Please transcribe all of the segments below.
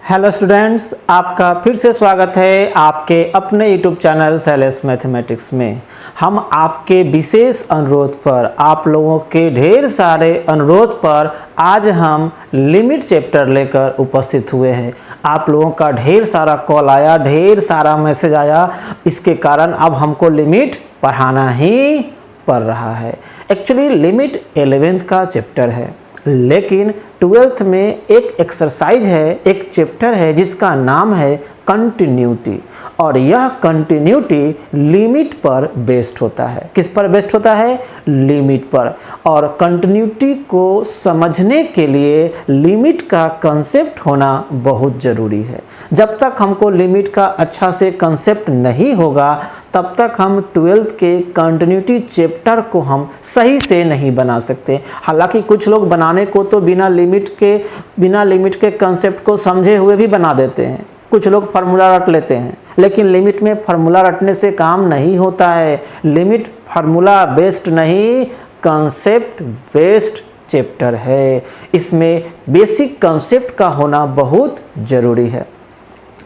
Hello students, आपका फिर से स्वागत है आपके अपने यूट्यूब चैनल शैलेश मैथमेटिक्स में। हम आपके विशेष अनुरोध पर, आप लोगों के ढेर सारे अनुरोध पर आज हम लिमिट चैप्टर लेकर उपस्थित हुए हैं। आप लोगों का ढेर सारा कॉल आया, ढेर सारा मैसेज आया, इसके कारण अब हमको लिमिट पढ़ाना ही पड़ रहा है। एक्चुअली लिमिट 11th का चैप्टर है, लेकिन 12th में एक एक्सरसाइज है, एक चैप्टर है जिसका नाम है कंटिन्यूटी, और यह कंटिन्यूटी लिमिट पर बेस्ड होता है। किस पर बेस्ड होता है? लिमिट पर। और कंटिन्यूटी को समझने के लिए लिमिट का कंसेप्ट होना बहुत ज़रूरी है। जब तक हमको लिमिट का अच्छा से कंसेप्ट नहीं होगा तब तक हम 12th के कंटिन्यूटी चैप्टर को हम सही से नहीं बना सकते। हालांकि कुछ लोग बनाने को तो बिना लिमिट के कंसेप्ट को समझे हुए भी बना देते हैं। कुछ लोग फार्मूला रट लेते हैं, लेकिन लिमिट में फार्मूला रटने से काम नहीं होता है। लिमिट फार्मूला बेस्ड नहीं, कंसेप्ट बेस्ड चैप्टर है। इसमें बेसिक कंसेप्ट का होना बहुत ज़रूरी है।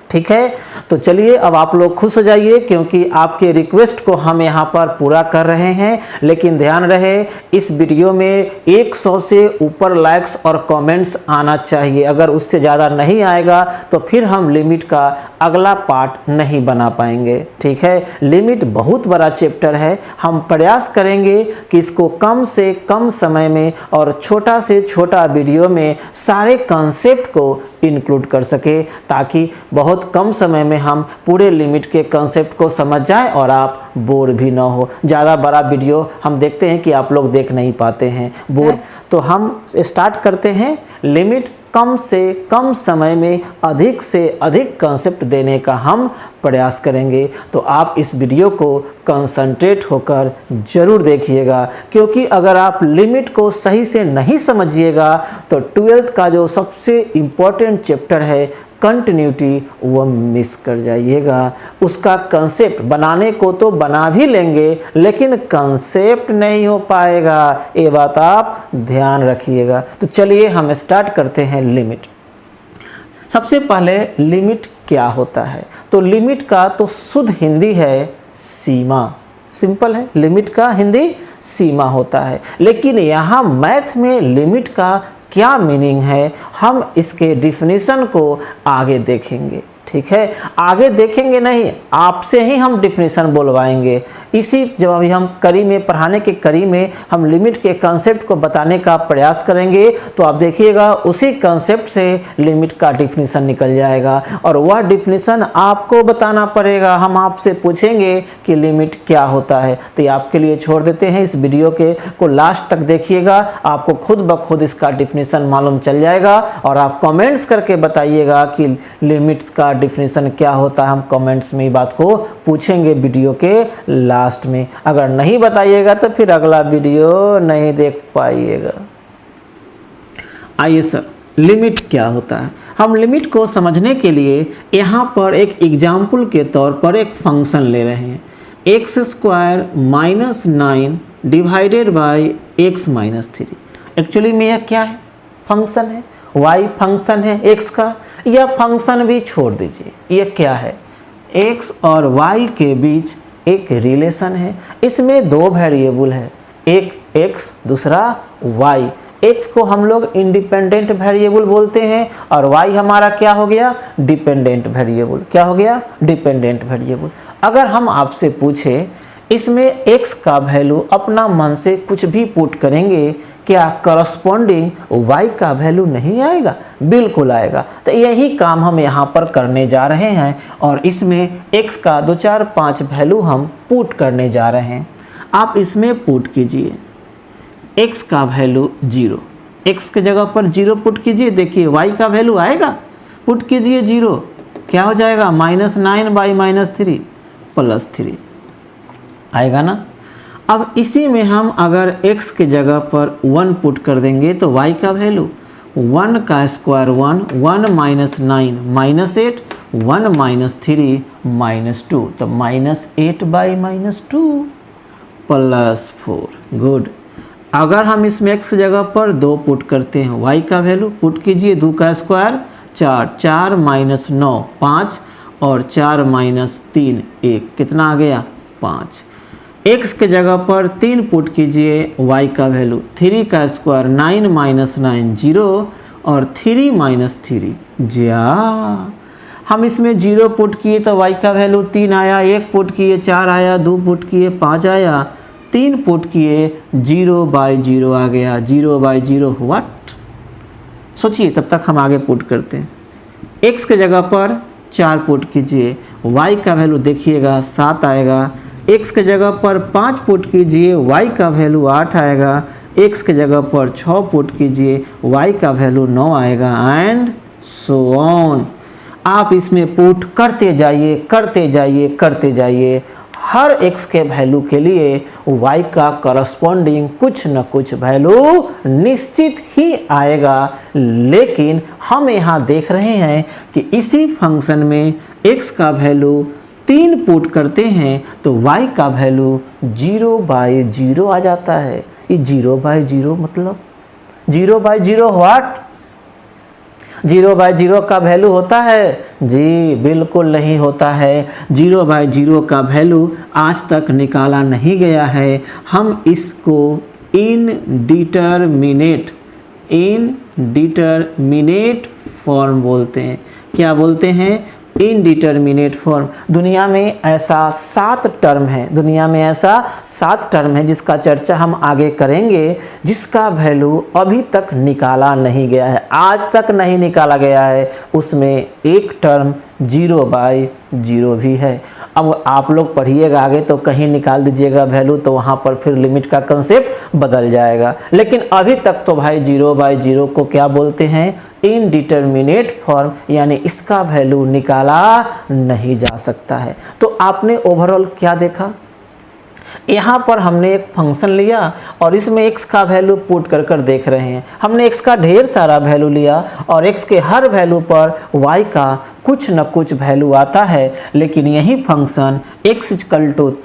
ठीक है, तो चलिए अब आप लोग खुश हो जाइए, क्योंकि आपके रिक्वेस्ट को हम यहाँ पर पूरा कर रहे हैं। लेकिन ध्यान रहे, इस वीडियो में 100 से ऊपर लाइक्स और कमेंट्स आना चाहिए। अगर उससे ज़्यादा नहीं आएगा तो फिर हम लिमिट का अगला पार्ट नहीं बना पाएंगे। ठीक है, लिमिट बहुत बड़ा चैप्टर है। हम प्रयास करेंगे कि इसको कम से कम समय में और छोटा से छोटा वीडियो में सारे कंसेप्ट को इंक्लूड कर सके, ताकि बहुत कम समय में हम पूरे लिमिट के कंसेप्ट को समझ जाएं और आप बोर भी ना हो। ज़्यादा बड़ा वीडियो हम देखते हैं कि आप लोग देख नहीं पाते हैं, बोर। तो हम स्टार्ट करते हैं। लिमिट कम से कम समय में अधिक से अधिक कंसेप्ट देने का हम प्रयास करेंगे। तो आप इस वीडियो को कंसंट्रेट होकर ज़रूर देखिएगा, क्योंकि अगर आप लिमिट को सही से नहीं समझिएगा तो 12th का जो सबसे इम्पोर्टेंट चैप्टर है कंटिन्यूटी, वो मिस कर जाइएगा। उसका कंसेप्ट बनाने को तो बना भी लेंगे, लेकिन कंसेप्ट नहीं हो पाएगा। ये बात आप ध्यान रखिएगा। तो चलिए हम स्टार्ट करते हैं लिमिट। सबसे पहले लिमिट क्या होता है? तो लिमिट का तो शुद्ध हिंदी है सीमा। सिंपल है, लिमिट का हिंदी सीमा होता है। लेकिन यहाँ मैथ में लिमिट का क्या मीनिंग है, हम इसके डिफिनीशन को आगे देखेंगे। ठीक है, आगे देखेंगे नहीं, आपसे ही हम डिफिनीशन बोलवाएंगे। इसी जब अभी हम कड़ी में पढ़ाने के कड़ी में हम लिमिट के कंसेप्ट को बताने का प्रयास करेंगे, तो आप देखिएगा उसी कंसेप्ट से लिमिट का डिफिनीशन निकल जाएगा, और वह डिफिनीशन आपको बताना पड़ेगा। हम आपसे पूछेंगे कि लिमिट क्या होता है। तो ये आपके लिए छोड़ देते हैं, इस वीडियो के को लास्ट तक देखिएगा, आपको खुद ब खुद इसका डिफिनीशन मालूम चल जाएगा। और आप कमेंट्स करके बताइएगा कि लिमिट्स का डिफिनीशन क्या होता है। हम कमेंट्स में ये बात को पूछेंगे वीडियो के लास्ट में। अगर नहीं बताइएगा तो फिर अगला वीडियो नहीं देख पाइएगा। आइए सर, लिमिट क्या होता है? हम लिमिट को समझने के लिए यहाँ पर एक एग्जाम्पल के तौर पर एक फंक्शन ले रहे हैं। x² - 9 divided by x - 3। Actually में यह क्या है? फंक्शन है, y फंक्शन है x का। यह फंक्शन भी छोड़ दीजिए, यह क्या है? x और y के बीच एक रिलेशन है। इसमें दो वेरिएबल है, एक x दूसरा y। x को हम लोग इंडिपेंडेंट वेरिएबल बोलते हैं, और y हमारा क्या हो गया? Dependent variable. क्या हो गया? Dependent variable. अगर हम आपसे पूछे इसमें x का वैल्यू अपना मन से कुछ भी पुट करेंगे, क्या करस्पॉन्डिंग y का वैल्यू नहीं आएगा? बिल्कुल आएगा। तो यही काम हम यहाँ पर करने जा रहे हैं, और इसमें x का 2 4 5 वैल्यू हम पुट करने जा रहे हैं। आप इसमें पुट कीजिए x का वैल्यू 0, x के जगह पर 0 पुट कीजिए। देखिए y का वैल्यू आएगा, पुट कीजिए 0, क्या हो जाएगा? -9 बाई -3 प्लस 3 आएगा ना। अब इसी में हम अगर x के जगह पर 1 पुट कर देंगे तो y का वैल्यू 1 का स्क्वायर 1, 1 - 9 -8, 1 - 3 -2, तो -8 बाई -2 प्लस 4। गुड। अगर हम इसमें x की जगह पर 2 पुट करते हैं, y का वैल्यू पुट कीजिए 2 का स्क्वायर 4, 4 माइनस 9 5 और 4 माइनस 3 1, कितना आ गया 5। x के जगह पर 3 पुट कीजिए, y का वैल्यू 3 का स्क्वायर 9 माइनस 9 0 और 3 माइनस 3 जा। हम इसमें 0 पुट किए तो y का वैल्यू 3 आया, 1 पुट किए 4 आया, 2 पुट किए 5 आया, 3 पुट किए 0/0 आ गया। 0/0 व्हाट? सोचिए, तब तक हम आगे पुट करते हैं। x के जगह पर 4 पुट कीजिए, y का वैल्यू देखिएगा 7 आएगा। x के जगह पर 5 पुट कीजिए, y का वैल्यू 8 आएगा। x के जगह पर 6 पुट कीजिए, y का वैल्यू 9 आएगा एंड सो ऑन। आप इसमें पुट करते जाइए करते जाइए करते जाइए। हर x के वैल्यू के लिए y का करस्पॉन्डिंग कुछ न कुछ वैल्यू निश्चित ही आएगा। लेकिन हम यहाँ देख रहे हैं कि इसी फंक्शन में x का वैल्यू 3 पुट करते हैं तो y का वैल्यू 0/0 आ जाता है। ये 0/0 मतलब 0/0 व्हाट? 0/0 का वैल्यू होता है? जी बिल्कुल नहीं होता है। 0/0 का वैल्यू आज तक निकाला नहीं गया है। हम इसको इनडिटरमिनेट फॉर्म बोलते हैं। क्या बोलते हैं? Indeterminate form. दुनिया में ऐसा 7 टर्म है, दुनिया में ऐसा 7 टर्म है जिसका चर्चा हम आगे करेंगे, जिसका वैल्यू अभी तक निकाला नहीं गया है, आज तक नहीं निकाला गया है। उसमें एक टर्म 0/0 भी है। अब आप लोग पढ़िएगा आगे तो कहीं निकाल दीजिएगा वैल्यू, तो वहाँ पर फिर लिमिट का कंसेप्ट बदल जाएगा। लेकिन अभी तक तो भाई 0/0 को क्या बोलते हैं? इनडिटरमिनेट फॉर्म, यानी इसका वैल्यू निकाला नहीं जा सकता है। तो आपने ओवरऑल क्या देखा? यहाँ पर हमने एक फंक्शन लिया और इसमें x का वैल्यू पुट कर देख रहे हैं। हमने x का ढेर सारा वैल्यू लिया और x के हर वैल्यू पर y का कुछ न कुछ वैल्यू आता है। लेकिन यही फंक्शन x =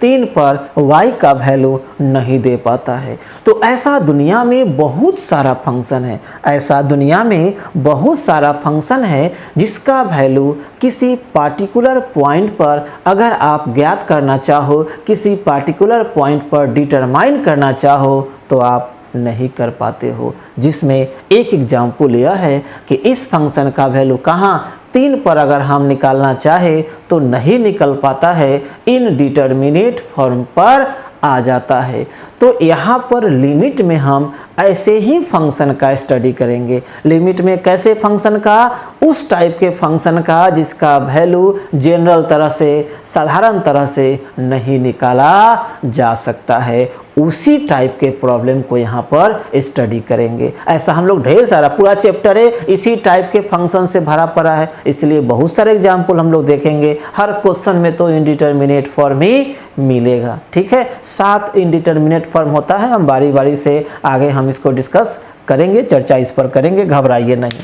3 पर y का वैल्यू नहीं दे पाता है। तो ऐसा दुनिया में बहुत सारा फंक्शन है, ऐसा दुनिया में बहुत सारा फंक्शन है जिसका वैल्यू किसी पार्टिकुलर पॉइंट पर अगर आप ज्ञात करना चाहो, किसी पार्टिकुलर पॉइंट पर डिटरमाइन करना चाहो तो आप नहीं कर पाते हो। जिसमें एक एग्जाम्पल यह है कि इस फंक्शन का वैल्यू कहाँ 3 पर अगर हम निकालना चाहे तो नहीं निकल पाता है, इनडिटरमिनेट फॉर्म पर आ जाता है। तो यहाँ पर लिमिट में हम ऐसे ही फंक्शन का स्टडी करेंगे। लिमिट में कैसे फंक्शन का? उस टाइप के फंक्शन का जिसका वैल्यू जनरल तरह से, साधारण तरह से नहीं निकाला जा सकता है। उसी टाइप के प्रॉब्लम को यहाँ पर स्टडी करेंगे। ऐसा हम लोग ढेर सारा, पूरा चैप्टर है इसी टाइप के फंक्शन से भरा पड़ा है, इसलिए बहुत सारे एग्जाम्पल हम लोग देखेंगे। हर क्वेश्चन में तो इनडिटरमिनेट फॉर्म ही मिलेगा। ठीक है, 7 इनडिटरमिनेट फॉर्म होता है। हम बारी बारी से आगे हम इसको डिस्कस करेंगे, चर्चा इस पर करेंगे, घबराइए नहीं।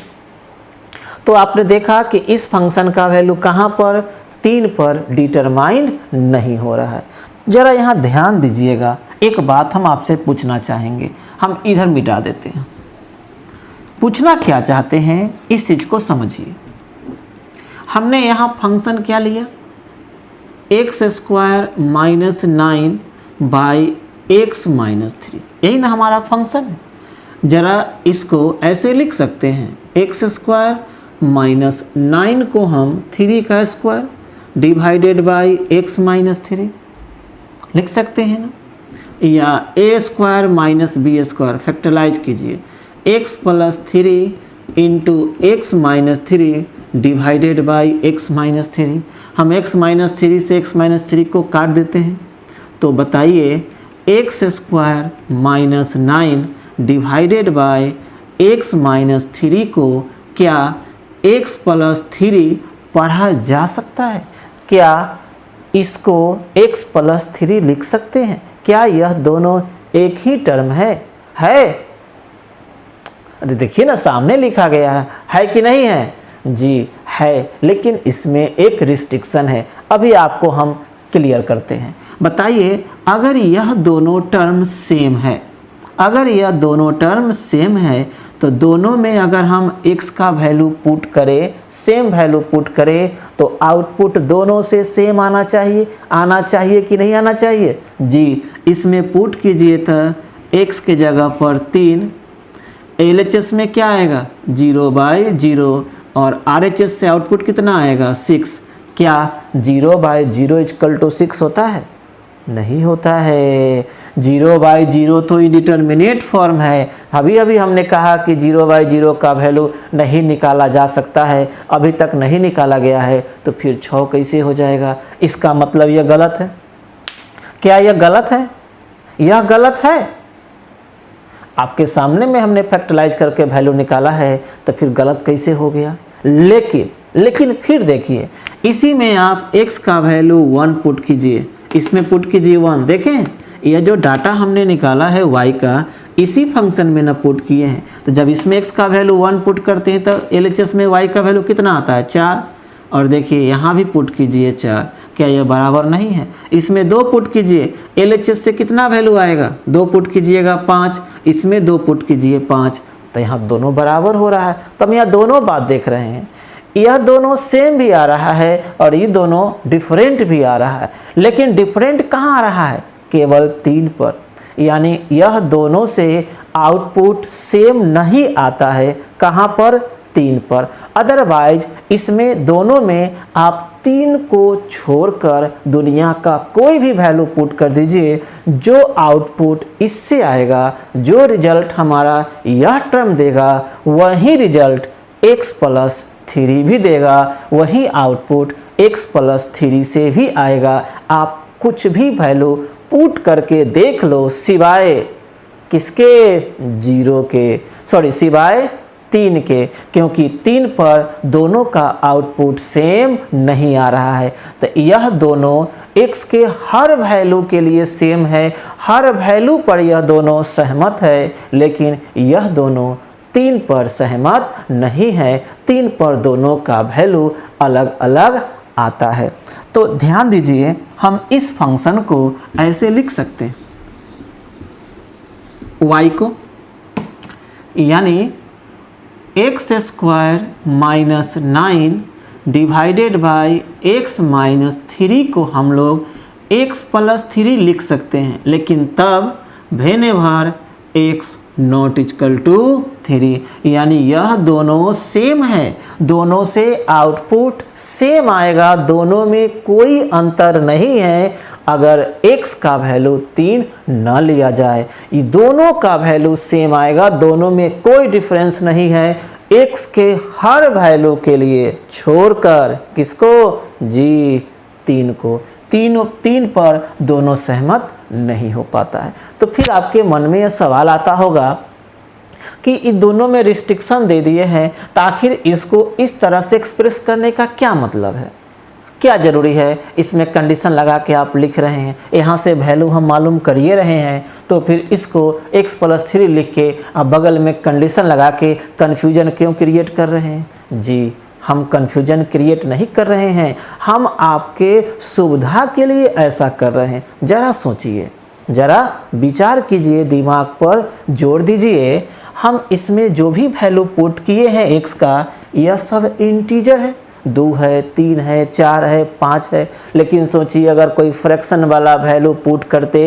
तो आपने देखा कि इस फंक्शन का वैल्यू कहाँ पर? 3 पर डिटरमाइन नहीं हो रहा है। जरा यहाँ ध्यान दीजिएगा, एक बात हम आपसे पूछना चाहेंगे, हम इधर मिटा देते हैं। पूछना क्या चाहते हैं इस चीज को समझिए। हमने यहाँ फंक्शन क्या लिया? x² - 9/x - 3, यही ना हमारा फंक्शन है। जरा इसको ऐसे लिख सकते हैं, x² - 9 को हम 3 का स्क्वायर डिवाइडेड बाई x - 3 लिख सकते हैं ना, या a² - b² फैक्टराइज कीजिए, x + 3 × x - 3 divided by x - 3। हम x - 3 से x - 3 को काट देते हैं, तो बताइए x² - 9 डिवाइडेड बाई x - 3 को क्या x + 3 पढ़ा जा सकता है? क्या इसको x + 3 लिख सकते हैं? क्या यह दोनों एक ही टर्म है? अरे देखिए ना, सामने लिखा गया है कि नहीं है? जी है, लेकिन इसमें एक रिस्ट्रिक्शन है, अभी आपको हम क्लियर करते हैं। बताइए, अगर यह दोनों टर्म सेम है, अगर यह दोनों टर्म सेम है तो दोनों में अगर हम x का वैल्यू पुट करें, सेम वैल्यू पुट करें, तो आउटपुट दोनों से सेम आना चाहिए कि नहीं आना चाहिए जी। इसमें पुट कीजिए तो x के जगह पर 3, LHS में क्या आएगा 0/0 और RHS से आउटपुट कितना आएगा 6। क्या 0/0 = 6 होता है? नहीं होता है। 0/0 तो इंडिटरमिनेट फॉर्म है। अभी हमने कहा कि 0/0 का वैल्यू नहीं निकाला जा सकता है, अभी तक नहीं निकाला गया है, तो फिर 6 कैसे हो जाएगा? इसका मतलब यह गलत है। क्या यह गलत है? यह गलत है। आपके सामने में हमने फैक्टराइज करके वैल्यू निकाला है, तो फिर गलत कैसे हो गया? लेकिन फिर देखिए, इसी में आप x का वैल्यू 1 पुट कीजिए, इसमें पुट कीजिए 1। देखें, यह जो डाटा हमने निकाला है y का, इसी फंक्शन में ना पुट किए हैं। तो जब इसमें x का वैल्यू 1 पुट करते हैं तो LHS में y का वैल्यू कितना आता है 4। और देखिए यहाँ भी पुट कीजिए 4। क्या यह बराबर नहीं है? इसमें 2 पुट कीजिए, LHS से कितना वैल्यू आएगा? 2 पुट कीजिएगा 5, इसमें 2 पुट कीजिए 5, तो यहाँ दोनों बराबर हो रहा है। तो हम यहाँ दोनों बात देख रहे हैं, यह दोनों सेम भी आ रहा है और ये दोनों डिफरेंट भी आ रहा है। लेकिन डिफरेंट कहाँ आ रहा है? केवल 3 पर। यानी यह दोनों से आउटपुट सेम नहीं आता है। कहाँ पर? 3 पर। अदरवाइज इसमें दोनों में आप 3 को छोड़कर दुनिया का कोई भी वैल्यू पुट कर दीजिए, जो आउटपुट इससे आएगा, जो रिजल्ट हमारा यह टर्म देगा, वही रिजल्ट x+3 भी देगा, वही आउटपुट x+3 से भी आएगा। आप कुछ भी वैल्यू पुट करके देख लो, सिवाय किसके? 0 के, सिवाय 3 के, क्योंकि 3 पर दोनों का आउटपुट सेम नहीं आ रहा है। तो यह दोनों x के हर वैल्यू के लिए सेम है, हर वैल्यू पर यह दोनों सहमत है, लेकिन यह दोनों 3 पर सहमत नहीं है। 3 पर दोनों का वैल्यू अलग अलग आता है। तो ध्यान दीजिए, हम इस फंक्शन को ऐसे लिख सकते हैं, y को, यानी x² - 9 डिवाइडेड बाई x-3 को हम लोग x+3 लिख सकते हैं, लेकिन तब whenever x ≠ 3, यानी यह दोनों सेम है, दोनों से आउटपुट सेम आएगा, दोनों में कोई अंतर नहीं है। अगर x का वैल्यू 3 न लिया जाए, ये दोनों का वैल्यू सेम आएगा, दोनों में कोई डिफरेंस नहीं है। x के हर वैल्यू के लिए छोड़कर किसको? जी 3 को। 3 पर दोनों सहमत नहीं हो पाता है। तो फिर आपके मन में यह सवाल आता होगा कि इन दोनों में रिस्ट्रिक्शन दे दिए हैं, तो आखिर इसको इस तरह से एक्सप्रेस करने का क्या मतलब है? क्या ज़रूरी है? इसमें कंडीशन लगा के आप लिख रहे हैं, यहाँ से वैल्यू हम मालूम करिए रहे हैं, तो फिर इसको x+3 लिख के आप बगल में कंडीशन लगा के कन्फ्यूजन क्यों क्रिएट कर रहे हैं? जी, हम कन्फ्यूजन क्रिएट नहीं कर रहे हैं, हम आपके सुविधा के लिए ऐसा कर रहे हैं। ज़रा सोचिए, ज़रा विचार कीजिए, दिमाग पर जोर दीजिए। हम इसमें जो भी वैल्यू पुट किए हैं x का, यह सब इंटीजर है, 2 है, 3 है, 4 है, 5 है। लेकिन सोचिए, अगर कोई फ्रैक्शन वाला वैल्यू पुट करते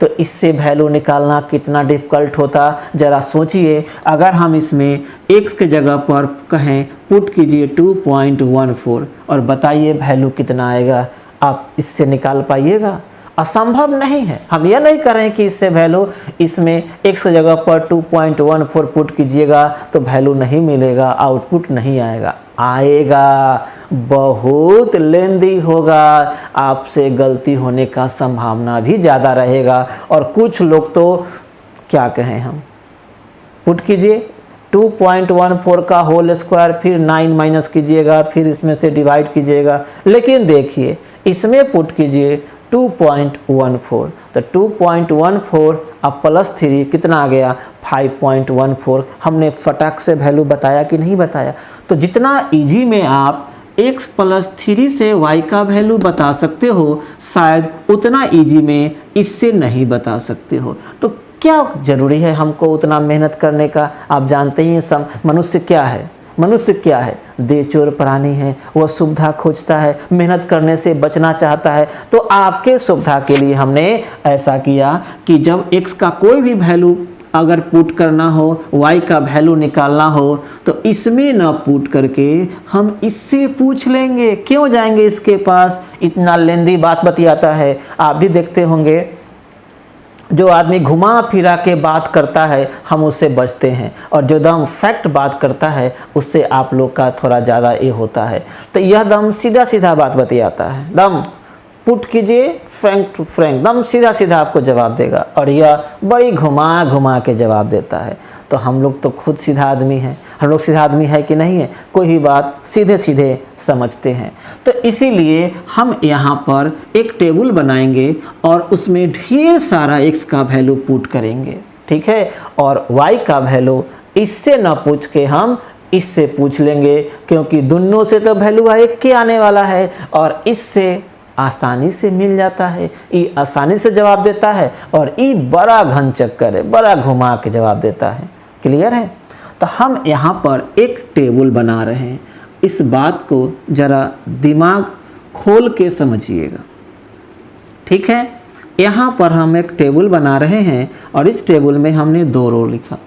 तो इससे वैल्यू निकालना कितना डिफ़िकल्ट होता। ज़रा सोचिए, अगर हम इसमें x के जगह पर कहें पुट कीजिए 2.14 और बताइए वैल्यू कितना आएगा, आप इससे निकाल पाइएगा? असंभव नहीं है। हम यह नहीं कर रहे हैं कि इससे वैल्यू, इसमें x की जगह पर 2.14 पुट कीजिएगा तो वैल्यू नहीं मिलेगा, आउटपुट नहीं आएगा। आएगा, बहुत लेंदी होगा, आपसे गलती होने का संभावना भी ज़्यादा रहेगा। और कुछ लोग तो क्या कहें, हम पुट कीजिए 2.14 का होल स्क्वायर, फिर 9 माइनस कीजिएगा, फिर इसमें से डिवाइड कीजिएगा। लेकिन देखिए, इसमें पुट कीजिए 2.14, तो 2.14 अब +3 कितना आ गया? 5.14। हमने फटाक से वैल्यू बताया कि नहीं बताया? तो जितना इजी में आप x+3 से y का वैल्यू बता सकते हो, शायद उतना इजी में इससे नहीं बता सकते हो। तो क्या ज़रूरी है हमको उतना मेहनत करने का? आप जानते ही हैं मनुष्य क्या है, मनुष्य क्या है, दे चोर प्राणी है, वह सुविधा खोजता है, मेहनत करने से बचना चाहता है। तो आपके सुविधा के लिए हमने ऐसा किया कि जब x का कोई भी वैल्यू अगर पुट करना हो, y का वैल्यू निकालना हो, तो इसमें ना पुट करके हम इससे पूछ लेंगे। क्यों जाएंगे इसके पास, इतना लेंदी बात बतियाता है। आप भी देखते होंगे जो आदमी घुमा फिरा के बात करता है हम उससे बचते हैं, और जो दम फैक्ट बात करता है उससे आप लोग का थोड़ा ज़्यादा ये होता है। तो यह दम सीधा सीधा बात बतियाता है, दम पुट कीजिए फ्रैंक टू फ्रैंक, दम सीधा सीधा आपको जवाब देगा, और यह बड़ी घुमा घुमा के जवाब देता है। तो हम लोग तो खुद सीधा आदमी हैं, हम लोग सीधा आदमी है कि नहीं है, कोई भी बात सीधे सीधे समझते हैं। तो इसीलिए हम यहाँ पर एक टेबल बनाएंगे और उसमें ढेर सारा x का वैल्यू पुट करेंगे, ठीक है। और y का वैल्यू इससे ना पूछ के हम इससे पूछ लेंगे, क्योंकि दोनों से तो वैल्यू एक के आने वाला है, और इससे आसानी से मिल जाता है। ये आसानी से जवाब देता है, और ये बड़ा घन चक्कर है, बड़ा घुमा के जवाब देता है। क्लियर है? तो हम यहाँ पर एक टेबल बना रहे हैं, इस बात को ज़रा दिमाग खोल के समझिएगा, ठीक है। यहाँ पर हम एक टेबल बना रहे हैं, और इस टेबल में हमने 2 रो लिखा,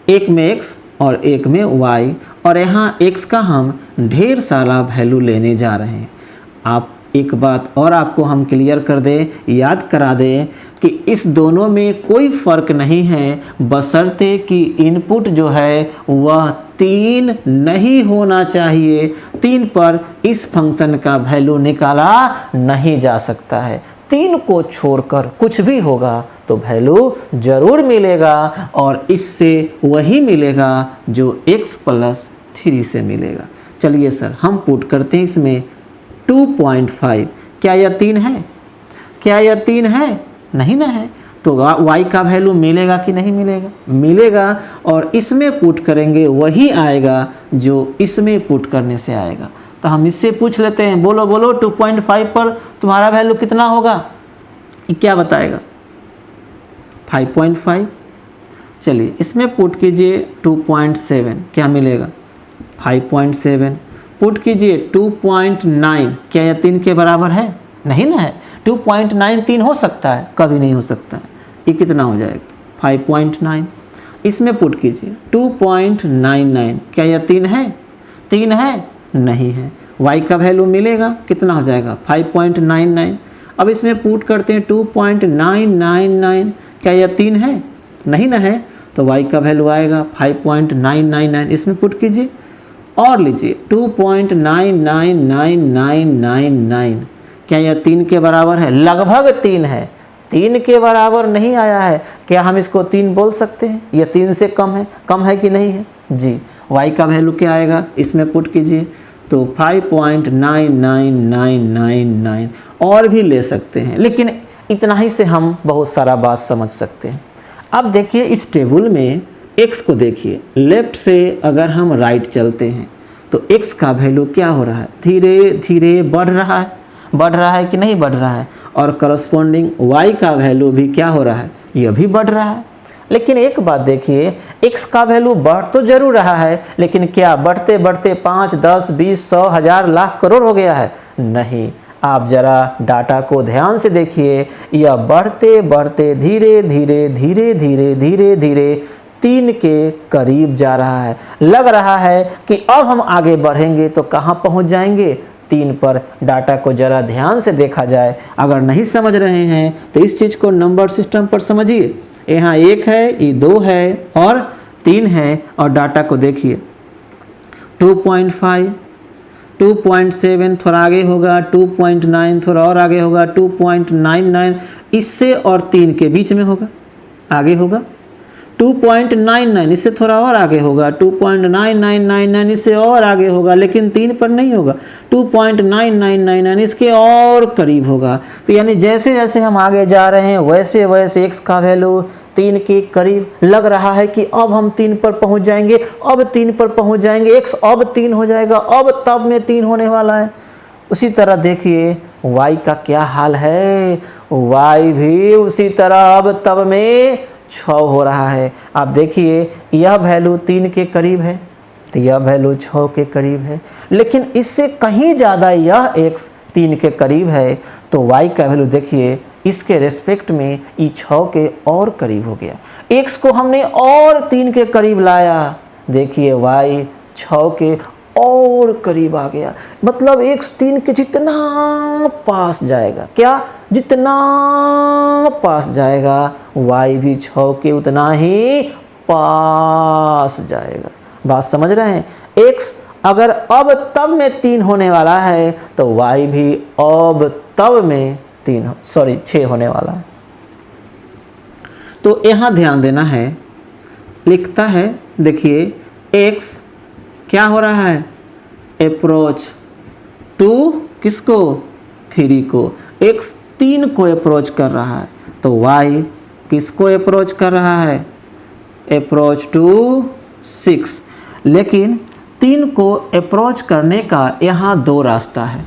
एक में x और एक में y, और यहाँ x का हम ढेर सारा वैल्यू लेने जा रहे हैं। आप एक बात और आपको हम क्लियर कर दें, याद करा दें कि इस दोनों में कोई फ़र्क नहीं है, बशर्ते कि इनपुट जो है वह 3 नहीं होना चाहिए। 3 पर इस फंक्शन का वैल्यू निकाला नहीं जा सकता है। 3 को छोड़कर कुछ भी होगा तो वैल्यू ज़रूर मिलेगा, और इससे वही मिलेगा जो x + 3 से मिलेगा। चलिए सर हम पुट करते हैं इसमें 2.5। क्या यह 3 है? क्या यह 3 है? नहीं ना है। तो y का वैल्यू मिलेगा कि नहीं मिलेगा? मिलेगा, और इसमें पुट करेंगे वही आएगा जो इसमें पुट करने से आएगा। तो हम इससे पूछ लेते हैं, बोलो बोलो 2.5 पर तुम्हारा वैल्यू कितना होगा? क्या बताएगा? 5.5। चलिए इसमें पुट कीजिए 2.7, क्या मिलेगा? 5.7। पुट कीजिए 2.9, क्या यह 3 के बराबर है? नहीं ना है। 2.9 3 हो सकता है? कभी नहीं हो सकता है। ये कितना हो जाएगा? 5.9। इसमें पुट कीजिए 2.99, क्या यह 3 है? 3 है? नहीं है। y का वैल्यू मिलेगा, कितना हो जाएगा? 5.99। अब इसमें पुट करते हैं 2.999, क्या यह 3 है? नहीं ना है। तो y का वैल्यू आएगा 5.999। इसमें पुट कीजिए और लीजिए 2.999999, क्या यह 3 के बराबर है? लगभग 3 है, 3 के बराबर नहीं आया है। क्या हम इसको 3 बोल सकते हैं? यह 3 से कम है, कम है कि नहीं है जी। y का वैल्यू क्या आएगा? इसमें पुट कीजिए तो 5.99999, और भी ले सकते हैं, लेकिन इतना ही से हम बहुत सारा बात समझ सकते हैं। अब देखिए इस टेबल में x को देखिए, लेफ्ट से अगर हम राइट चलते हैं तो x का वैल्यू क्या हो रहा है? धीरे धीरे बढ़ रहा है। बढ़ रहा है कि नहीं बढ़ रहा है? और करस्पॉन्डिंग y का वैल्यू भी क्या हो रहा है? यह भी बढ़ रहा है। लेकिन एक बात देखिए, x का वैल्यू बढ़ तो जरूर रहा है, लेकिन क्या बढ़ते बढ़ते 5, 10, 20, 100, 1000, लाख, करोड़ हो गया है? नहीं। आप ज़रा डाटा को ध्यान से देखिए, यह बढ़ते बढ़ते धीरे धीरे धीरे धीरे धीरे धीरे 3 के करीब जा रहा है। लग रहा है कि अब हम आगे बढ़ेंगे तो कहाँ पहुँच जाएंगे? 3 पर। डाटा को ज़रा ध्यान से देखा जाए। अगर नहीं समझ रहे हैं तो इस चीज़ को नंबर सिस्टम पर समझिए। यहाँ 1 है, ये 2 है और 3 है, और डाटा को देखिए 2.5, 2.7 थोड़ा आगे होगा, 2.9 थोड़ा और आगे होगा, 2.99 इससे और 3 के बीच में होगा, आगे होगा। 2.99 इससे थोड़ा और आगे होगा, 2.9999 इससे और आगे होगा, लेकिन 3 पर नहीं होगा। 2.9999 इसके और करीब होगा। तो यानी जैसे जैसे हम आगे जा रहे हैं वैसे वैसे x का वैल्यू 3 के करीब लग रहा है कि अब हम 3 पर पहुंच जाएंगे, अब 3 पर पहुंच जाएंगे, x अब 3 हो जाएगा, अब तब में 3 होने वाला है। उसी तरह देखिए y का क्या हाल है, y भी उसी तरह अब तब में 6 हो रहा है। आप देखिए यह वैल्यू 3 के करीब है तो यह वैल्यू 6 के करीब है, लेकिन इससे कहीं ज़्यादा यह x 3 के करीब है तो y का वैल्यू देखिए इसके रेस्पेक्ट में ये 6 के और करीब हो गया। x को हमने और 3 के करीब लाया, देखिए y 6 के और करीब आ गया, मतलब x 3 के जितना पास जाएगा, क्या जितना पास जाएगा y भी 6 के उतना ही पास जाएगा। बात समझ रहे हैं? x अगर अब तब में 3 होने वाला है तो y भी अब तब में 6 होने वाला है। तो यहाँ ध्यान देना है, लिखता है देखिए x क्या हो रहा है, अप्रोच टू किसको, 3 को, x 3 को अप्रोच कर रहा है तो y किसको अप्रोच कर रहा है, अप्रोच टू 6। लेकिन 3 को अप्रोच करने का यहाँ 2 रास्ता है,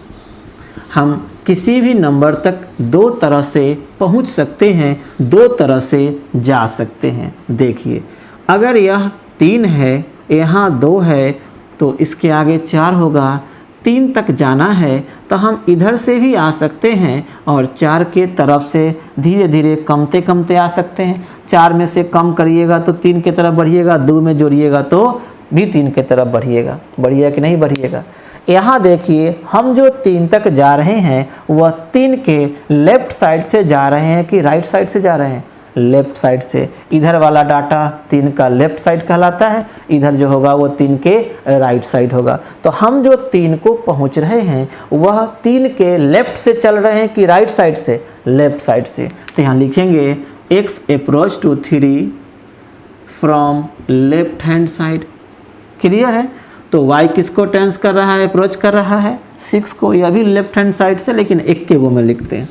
हम किसी भी नंबर तक 2 तरह से पहुँच सकते हैं, 2 तरह से जा सकते हैं। देखिए अगर यह 3 है, यहाँ 2 है तो इसके आगे 4 होगा, 3 तक जाना है तो हम इधर से भी आ सकते हैं और 4 के तरफ से धीरे धीरे कमते कमते आ सकते हैं। 4 में से कम करिएगा तो 3 की तरफ बढ़िएगा, 2 में जोड़िएगा तो भी 3 की तरफ बढ़िएगा, बढ़िएगा कि नहीं बढ़िएगा। यहाँ देखिए हम जो 3 तक जा रहे हैं वह 3 के लेफ्ट साइड से जा रहे हैं कि राइट साइड से जा रहे हैं, लेफ्ट साइड से। इधर वाला डाटा 3 का लेफ्ट साइड कहलाता है, इधर जो होगा वो 3 के राइट साइड होगा। तो हम जो 3 को पहुंच रहे हैं वह 3 के लेफ्ट से चल रहे हैं कि राइट साइड से, लेफ्ट साइड से। तो यहाँ लिखेंगे x approach to 3 from left hand side. Clear है? तो y किसको टेंस कर रहा है, अप्रोच कर रहा है 6 को, यह भी लेफ्ट हैंड साइड से, लेकिन एक के वो में लिखते हैं।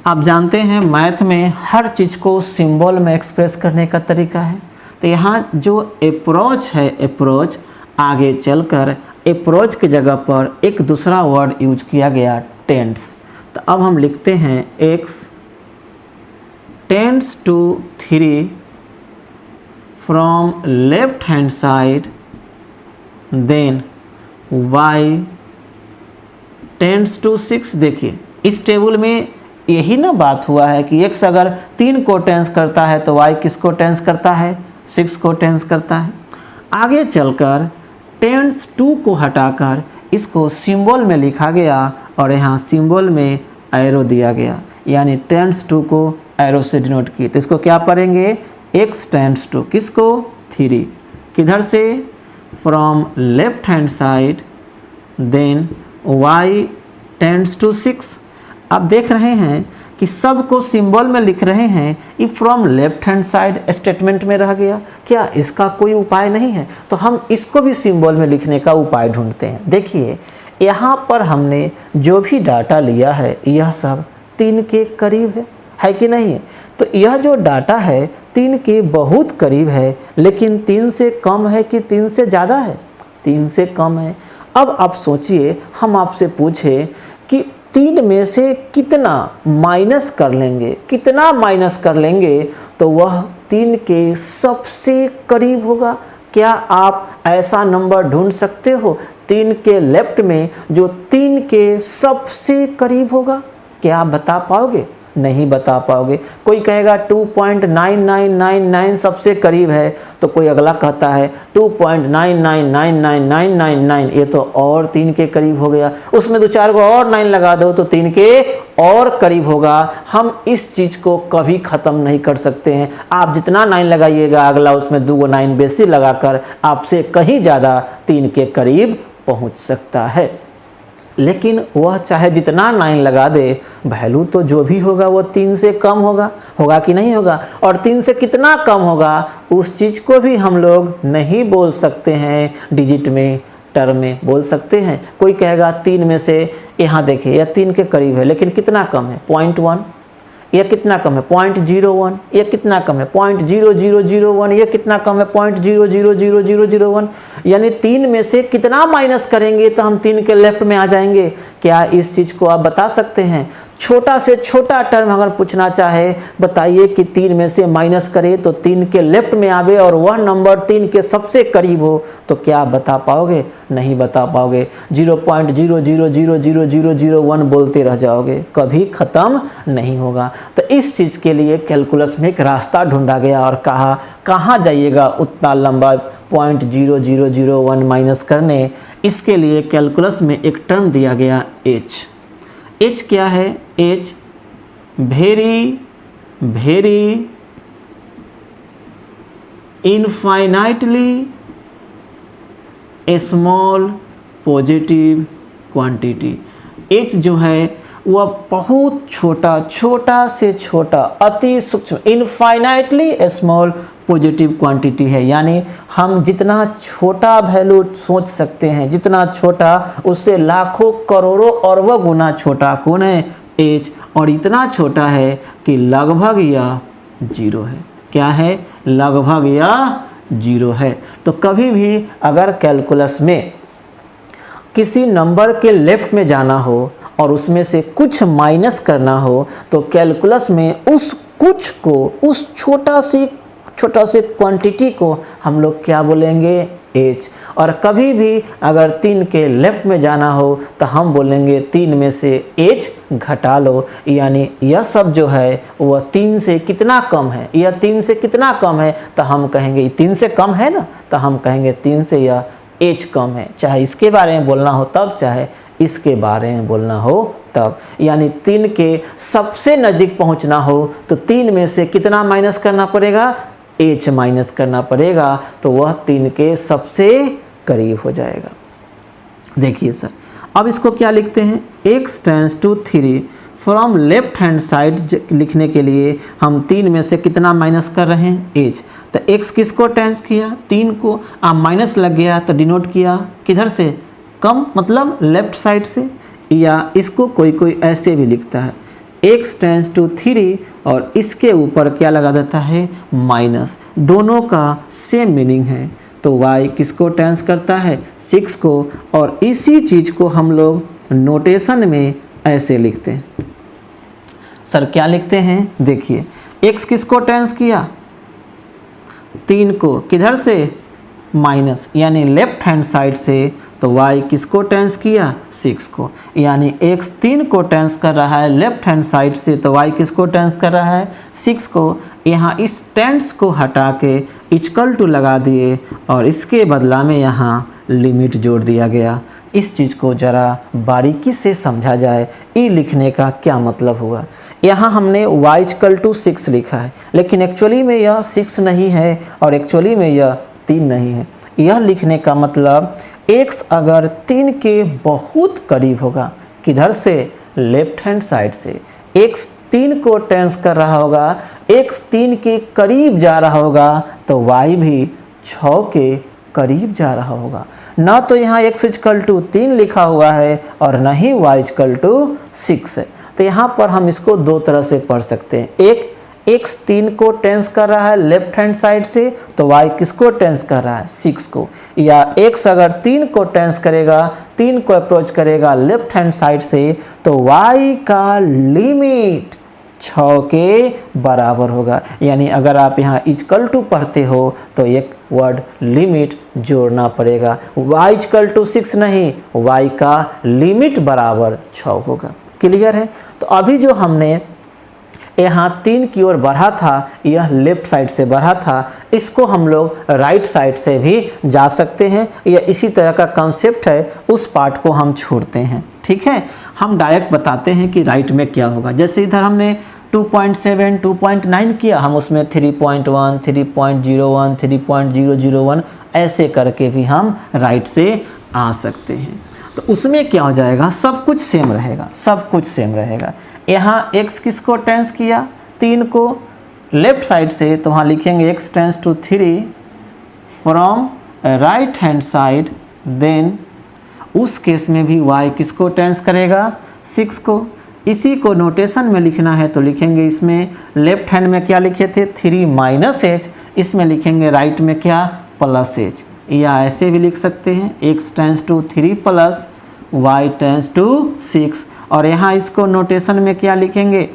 आप जानते हैं मैथ में हर चीज़ को सिंबल में एक्सप्रेस करने का तरीका है। तो यहाँ जो अप्रोच है, अप्रोच आगे चलकर अप्रोच की जगह पर एक दूसरा वर्ड यूज किया गया, टेंस। तो अब हम लिखते हैं x tends to 3 from left hand side, then y tends to 6। देखिए इस टेबल में यही ना बात हुआ है कि x अगर 3 को टेंस करता है तो y किसको टेंस करता है, 6 को टेंस करता है। आगे चलकर टेंस 2 को हटाकर इसको सिंबल में लिखा गया और यहाँ सिंबल में एरो दिया गया, यानी टेंस 2 को एरो से डिनोट किए। तो इसको क्या पढ़ेंगे, x टेंस टू किसको, 3, किधर से, from left hand side, then y tends to 6। आप देख रहे हैं कि सब को सिंबल में लिख रहे हैं, ये from left hand side statement में रह गया, क्या इसका कोई उपाय नहीं है? तो हम इसको भी सिंबल में लिखने का उपाय ढूंढते हैं। देखिए यहाँ पर हमने जो भी डाटा लिया है यह सब 3 के करीब है कि नहीं है? तो यह जो डाटा है 3 के बहुत करीब है, लेकिन 3 से कम है कि 3 से ज़्यादा है? 3 से कम है। अब आप सोचिए, हम आपसे पूछे कि 3 में से कितना माइनस कर लेंगे, कितना माइनस कर लेंगे तो वह 3 के सबसे करीब होगा। क्या आप ऐसा नंबर ढूंढ सकते हो 3 के लेफ्ट में जो 3 के सबसे करीब होगा? क्या आप बता पाओगे? नहीं बता पाओगे। कोई कहेगा 2.99999 सबसे करीब है, तो कोई अगला कहता है 2.9999999, ये तो और 3 के करीब हो गया, उसमें 2-4 को और 9 लगा दो तो 3 के और करीब होगा। हम इस चीज़ को कभी ख़त्म नहीं कर सकते हैं। आप जितना 9 लगाइएगा अगला उसमें 2 9 बेसी लगाकर आपसे कहीं ज़्यादा 3 के करीब पहुंच सकता है। लेकिन वह चाहे जितना 9 लगा दे, वैल्यू तो जो भी होगा वो 3 से कम होगा, होगा कि नहीं होगा? और 3 से कितना कम होगा उस चीज़ को भी हम लोग नहीं बोल सकते हैं डिजिट में, टर्म में बोल सकते हैं। कोई कहेगा 3 में से, यहाँ देखिए यह 3 के करीब है लेकिन कितना कम है, 0.1, यह कितना कम है, 0.01, यह कितना कम है, 0.0001, यह कितना कम है, 0.000001। यानी 3 में से कितना माइनस करेंगे तो हम 3 के लेफ्ट में आ जाएंगे? क्या इस चीज़ को आप बता सकते हैं? छोटा से छोटा टर्म अगर पूछना चाहे, बताइए कि 3 में से माइनस करे तो 3 के लेफ्ट में आवे और वह नंबर 3 के सबसे करीब हो, तो क्या बता पाओगे? नहीं बता पाओगे। 0.00000001 बोलते रह जाओगे, कभी ख़त्म नहीं होगा। तो इस चीज़ के लिए कैलकुलस में एक रास्ता ढूंढा गया और कहा कहाँ जाइएगा उतना लंबा 0.0001 माइनस करने। इसके लिए कैलकुलस में एक टर्म दिया गया h। h क्या है? h very very infinitely small positive quantity. h जो है वह बहुत छोटा, छोटा से छोटा, अति सूक्ष्म, इनफाइनाइटली स्मॉल पॉजिटिव क्वांटिटी है। यानी हम जितना छोटा वैल्यू सोच सकते हैं, जितना छोटा, उससे लाखों करोड़ों अरबों गुना छोटा कौन है? h। और इतना छोटा है कि लगभग यह 0 है। क्या है? लगभग यह 0 है। तो कभी भी अगर कैलकुलस में किसी नंबर के लेफ्ट में जाना हो और उसमें से कुछ माइनस करना हो, तो कैलकुलस में उस कुछ को, उस छोटा से क्वांटिटी को हम लोग क्या बोलेंगे? h। और कभी भी अगर 3 के लेफ्ट में जाना हो तो हम बोलेंगे 3 में से h घटा लो। यानी यह सब जो है वह 3 से कितना कम है? यह 3 से कितना कम है? तो हम कहेंगे 3 से कम है ना, तो हम कहेंगे 3 से यह h कम है। चाहे इसके बारे में बोलना हो तब, चाहे इसके बारे में बोलना हो तब। यानी 3 के सबसे नज़दीक पहुंचना हो तो 3 में से कितना माइनस करना पड़ेगा? h माइनस करना पड़ेगा, तो वह 3 के सबसे करीब हो जाएगा। देखिए सर, अब इसको क्या लिखते हैं? x tends to 3 from left hand side लिखने के लिए हम 3 में से कितना माइनस कर रहे हैं? h। तो x किसको टेंस किया? 3 को। माइनस लग गया तो डिनोट किया किधर से? कम, मतलब लेफ्ट साइड से। या इसको कोई कोई ऐसे भी लिखता है, x टेंस टू 3 और इसके ऊपर क्या लगा देता है? माइनस। दोनों का सेम मीनिंग है। तो y किसको टेंस करता है? 6 को। और इसी चीज़ को हम लोग नोटेशन में ऐसे लिखते हैं। सर क्या लिखते हैं? देखिए, x किसको टेंस किया? 3 को। किधर से? माइनस, यानी लेफ्ट हैंड साइड से। तो y किसको टेंस किया? 6 को। यानी x 3 को टेंस कर रहा है लेफ्ट हैंड साइड से, तो y किसको टेंस कर रहा है? 6 को। यहाँ इस टेंस को हटा के इक्वल टू लगा दिए और इसके बदला में यहाँ लिमिट जोड़ दिया गया। इस चीज़ को ज़रा बारीकी से समझा जाए, ई लिखने का क्या मतलब हुआ। यहाँ हमने y इक्वल टू 6 लिखा है, लेकिन एक्चुअली में यह 6 नहीं है और एक्चुअली में यह 3 नहीं है। यह लिखने का मतलब x अगर 3 के बहुत करीब होगा, किधर से? लेफ्ट हैंड साइड से। x 3 को टेंस कर रहा होगा, x 3 के करीब जा रहा होगा, तो y भी 6 के करीब जा रहा होगा। ना तो यहाँ x इक्वल टू 3 लिखा हुआ है और ना ही y इक्वल टू 6 है। तो यहाँ पर हम इसको दो तरह से पढ़ सकते हैं। एक, x 3 को टेंस कर रहा है लेफ्ट हैंड साइड से, तो y किसको टेंस कर रहा है? 6 को। या x अगर 3 को टेंस करेगा, 3 को अप्रोच करेगा लेफ्ट हैंड साइड से, तो y का लिमिट 6 के बराबर होगा। यानी अगर आप यहाँ इक्वल टू पढ़ते हो तो एक वर्ड लिमिट जोड़ना पड़ेगा। y इक्वल टू 6 नहीं, y का लिमिट बराबर 6 होगा। क्लियर है? तो अभी जो हमने यहाँ 3 की ओर बढ़ा था, यह लेफ्ट साइड से बढ़ा था, इसको हम लोग राइट साइड से भी जा सकते हैं। यह इसी तरह का कॉन्सेप्ट है, उस पार्ट को हम छोड़ते हैं। ठीक है, हम डायरेक्ट बताते हैं कि राइट में क्या होगा। जैसे इधर हमने 2.7, 2.9 किया, हम उसमें 3.1, 3.01, 3.001 ऐसे करके भी हम राइट से आ सकते हैं। तो उसमें क्या हो जाएगा? सब कुछ सेम रहेगा, सब कुछ सेम रहेगा। यहाँ x किसको टेंस किया? 3 को लेफ्ट साइड से, तो वहाँ लिखेंगे x tends to 3 from right hand side. Then उस केस में भी y किसको टेंस करेगा? 6 को। इसी को नोटेशन में लिखना है तो लिखेंगे, इसमें लेफ्ट हैंड में क्या लिखे थे? 3 माइनस h, इसमें लिखेंगे राइट में क्या? Plus h। या ऐसे भी लिख सकते हैं, x tends to 3 plus y tends to 6। और यहाँ इसको नोटेशन में क्या लिखेंगे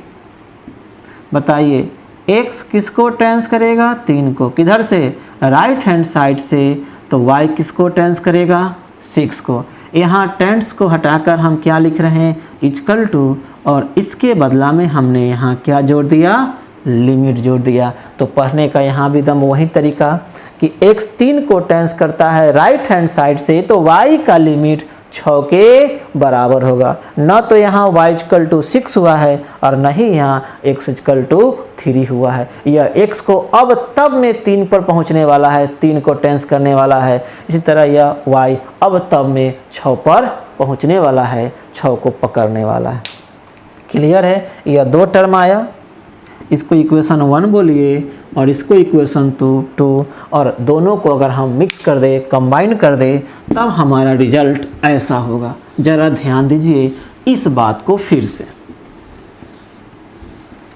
बताइए। x किसको टेंस करेगा 3 को, किधर से राइट हैंड साइड से, तो y किसको टेंस करेगा 6 को। यहाँ टेंस को हटाकर हम क्या लिख रहे हैं इक्वल टू, और इसके बदला में हमने यहाँ क्या जोड़ दिया लिमिट जोड़ दिया। तो पढ़ने का यहाँ भी दम वही तरीका कि x 3 को टेंस करता है राइट हैंड साइड से, तो y का लिमिट 6 के बराबर होगा। न तो यहाँ y इक्वल टू 6 हुआ है और न ही यहाँ x इक्वल टू 3 हुआ है। यह x को अब तब में 3 पर पहुँचने वाला है, 3 को टेंस करने वाला है। इसी तरह यह y अब तब में 6 पर पहुँचने वाला है, 6 को पकड़ने वाला है। क्लियर है। यह 2 टर्म आया, इसको इक्वेशन 1 बोलिए और इसको इक्वेशन 2, और दोनों को अगर हम मिक्स कर दे कंबाइन कर दे तब हमारा रिजल्ट ऐसा होगा। ज़रा ध्यान दीजिए इस बात को फिर से,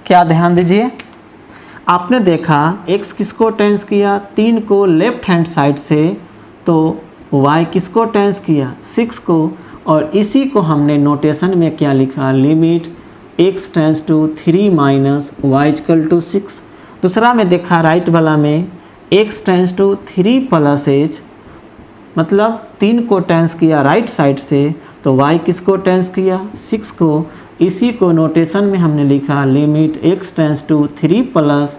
क्या ध्यान दीजिए। आपने देखा x किसको टेंस किया 3 को लेफ्ट हैंड साइड से, तो y किसको टेंस किया 6 को, और इसी को हमने नोटेशन में क्या लिखा limit x tends to 3 minus y equal to 6। दूसरा में देखा राइट वाला में x tends to 3 plus h, मतलब 3 को टेंस किया राइट साइड से, तो y किसको टेंस किया 6 को। इसी को नोटेशन में हमने लिखा limit x tends to 3 plus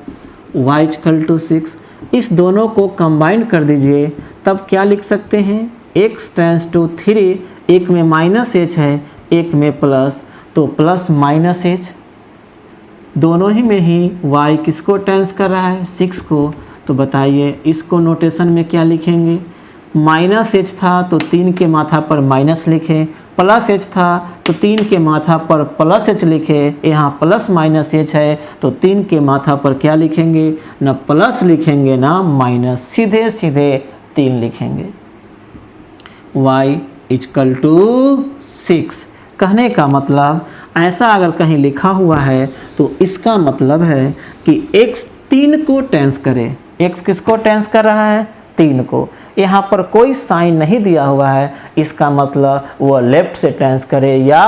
y equal to 6। इस दोनों को कंबाइन कर दीजिए तब क्या लिख सकते हैं x टेंस टू 3, एक में माइनस h है एक में प्लस, तो प्लस माइनस h, दोनों ही में ही y किसको टेंस कर रहा है 6 को। तो बताइए इसको नोटेशन में क्या लिखेंगे, माइनस h था तो 3 के माथा पर माइनस लिखे, प्लस h था तो 3 के माथा पर प्लस h लिखे। यहाँ प्लस माइनस h है तो 3 के माथा पर क्या लिखेंगे, ना प्लस लिखेंगे ना माइनस, सीधे सीधे 3 लिखेंगे। y इक्वल टू 6 कहने का मतलब ऐसा अगर कहीं लिखा हुआ है तो इसका मतलब है कि x 3 को टेंस करे। x किसको टेंस कर रहा है 3 को। यहाँ पर कोई साइन नहीं दिया हुआ है, इसका मतलब वह लेफ्ट से टेंस करे या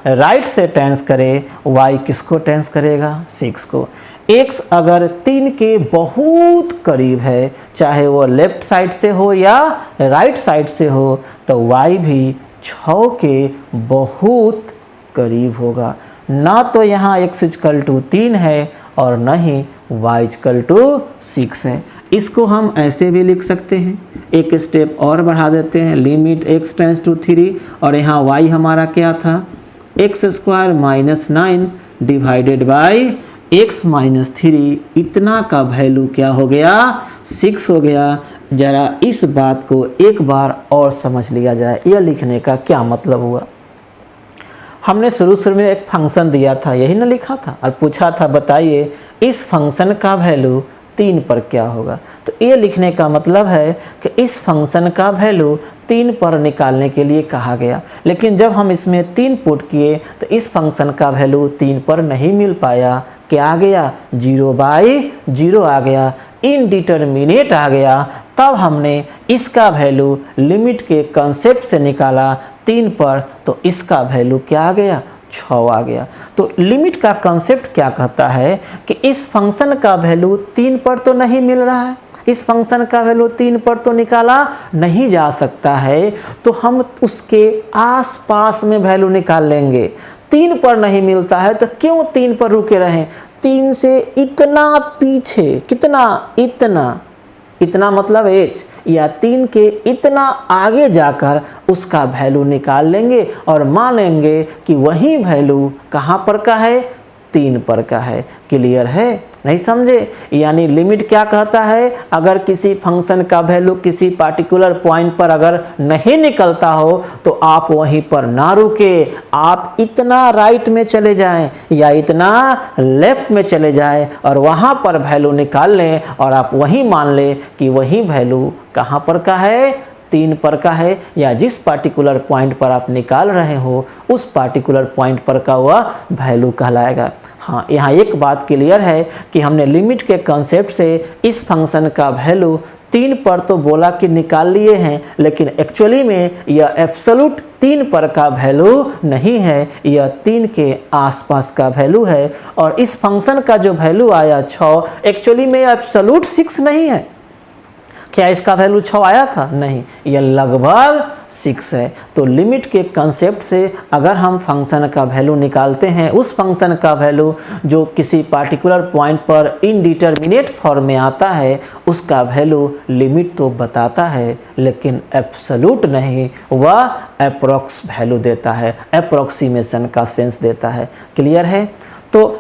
राइट से टेंस करे। y किसको टेंस करेगा 6 को। x अगर 3 के बहुत करीब है, चाहे वो लेफ्ट साइड से हो या राइट साइड से हो, तो y भी 6 के बहुत करीब होगा। ना तो यहाँ x इक्वल टू 3 है और न ही y इक्वल टू 6 है। इसको हम ऐसे भी लिख सकते हैं, एक स्टेप और बढ़ा देते हैं, लिमिट x टेंस टू 3, और यहाँ y हमारा क्या था x square minus 9 divided by x minus 3, इतना का वैल्यू क्या हो गया 6 हो गया। ज़रा इस बात को एक बार और समझ लिया जाए, यह लिखने का क्या मतलब हुआ। हमने शुरू में एक फंक्शन दिया था, यही ना लिखा था, और पूछा था बताइए इस फंक्शन का वैल्यू 3 पर क्या होगा। तो ये लिखने का मतलब है कि इस फंक्शन का वैल्यू 3 पर निकालने के लिए कहा गया, लेकिन जब हम इसमें 3 पुट किए तो इस फंक्शन का वैल्यू 3 पर नहीं मिल पाया। क्या आ गया 0/0 आ गया, इनडिटरमिनेट आ गया। तब हमने इसका वैल्यू लिमिट के कंसेप्ट से निकाला 3 पर, तो इसका वैल्यू क्या आ गया 6 आ गया। तो लिमिट का कंसेप्ट क्या कहता है कि इस फंक्शन का वैल्यू 3 पर तो नहीं मिल रहा है, इस फंक्शन का वैल्यू 3 पर तो निकाला नहीं जा सकता है, तो हम उसके आसपास में वैल्यू निकाल लेंगे। 3 पर नहीं मिलता है तो क्यों 3 पर रुके रहें, 3 से इतना पीछे, कितना इतना मतलब h, या 3 के इतना आगे जाकर उसका वैल्यू निकाल लेंगे और मानेंगे कि वही वैल्यू कहाँ पर का है 3 पर का है। क्लियर है, नहीं समझे। यानी लिमिट क्या कहता है, अगर किसी फंक्शन का वैल्यू किसी पार्टिकुलर पॉइंट पर अगर नहीं निकलता हो तो आप वहीं पर ना रुके, आप इतना राइट में चले जाएं या इतना लेफ्ट में चले जाएं और वहां पर वैल्यू निकाल लें, और आप वहीं मान लें कि वही वैल्यू कहां पर का है 3 पर का है, या जिस पार्टिकुलर पॉइंट पर आप निकाल रहे हो उस पार्टिकुलर पॉइंट पर का वह वैल्यू कहलाएगा। हाँ, यहाँ एक बात क्लियर है कि हमने लिमिट के कंसेप्ट से इस फंक्शन का वैल्यू 3 पर तो बोला कि निकाल लिए हैं, लेकिन एक्चुअली में यह एब्सोल्यूट 3 पर का वैल्यू नहीं है, यह 3 के आसपास का वैल्यू है। और इस फंक्शन का जो वैल्यू आया 6, एक्चुअली में एब्सोल्यूट 6 नहीं है। क्या इसका वैल्यू 6 आया था? नहीं, यह लगभग 6 है। तो लिमिट के कंसेप्ट से अगर हम फंक्शन का वैल्यू निकालते हैं, उस फंक्शन का वैल्यू जो किसी पार्टिकुलर पॉइंट पर इनडिटर्मिनेट फॉर्म में आता है, उसका वैल्यू लिमिट तो बताता है लेकिन एब्सोल्यूट नहीं, वह अप्रॉक्स वैल्यू देता है, अप्रॉक्सीमेशन का सेंस देता है। क्लियर है? तो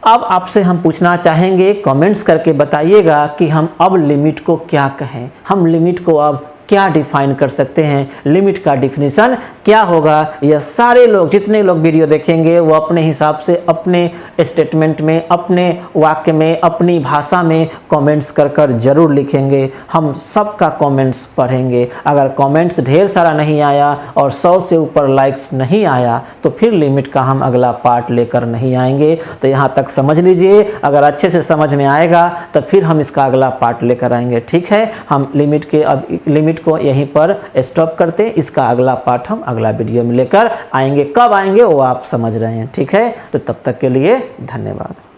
अब आपसे हम पूछना चाहेंगे, कमेंट्स करके बताइएगा कि हम अब लिमिट को क्या कहें, हम लिमिट को अब क्या डिफाइन कर सकते हैं, लिमिट का डिफिनीशन क्या होगा। यह सारे लोग, जितने लोग वीडियो देखेंगे, वो अपने हिसाब से अपने स्टेटमेंट में, अपने वाक्य में, अपनी भाषा में कमेंट्स कर कर जरूर लिखेंगे। हम सबका कमेंट्स पढ़ेंगे। अगर कमेंट्स ढेर सारा नहीं आया और 100 से ऊपर लाइक्स नहीं आया तो फिर लिमिट का हम अगला पार्ट लेकर नहीं आएंगे। तो यहाँ तक समझ लीजिए, अगर अच्छे से समझ में आएगा तो फिर हम इसका अगला पार्ट लेकर आएंगे। ठीक है, हम लिमिट को यहीं पर स्टॉप करते हैं। इसका अगला पार्ट हम अगला वीडियो में लेकर आएंगे। कब आएंगे वो आप समझ रहे हैं। ठीक है, तो तब तक के लिए धन्यवाद।